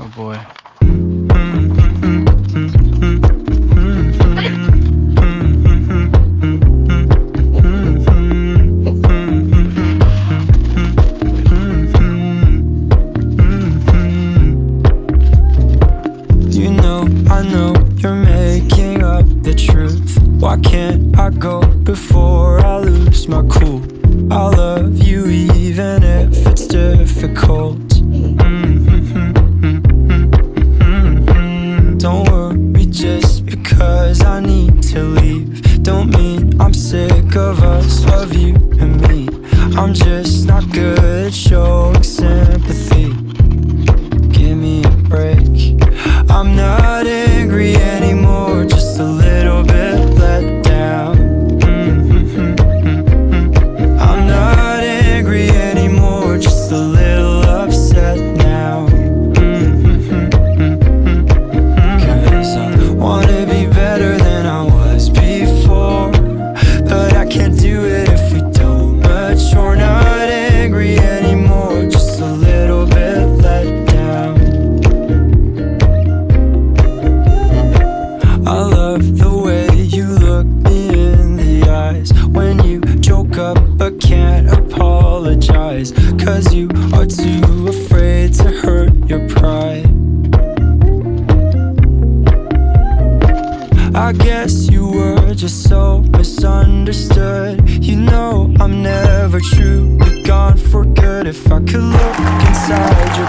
Oh boy. You know, I know you're making up the truth. Why can't I go before I lose my cool? I love you even if it's difficult. Don't worry just because I need to leave. Don't mean I'm sick of us, of you and me. I'm just not good at showing sympathy. Give me a break. I'm not angry anymore, just a little bit let down. I'm not angry anymore, just a little upset now. Cause I wanna be better than I was before, but I can't do it if we don't mature. Not angry anymore, just a little bit let down. I love the way you look me in the eyes when you joke up but can't apologize, cause you are too afraid to hurt your pride. I guess you were just so misunderstood. You know I'm never truly gone for good. If I could look inside your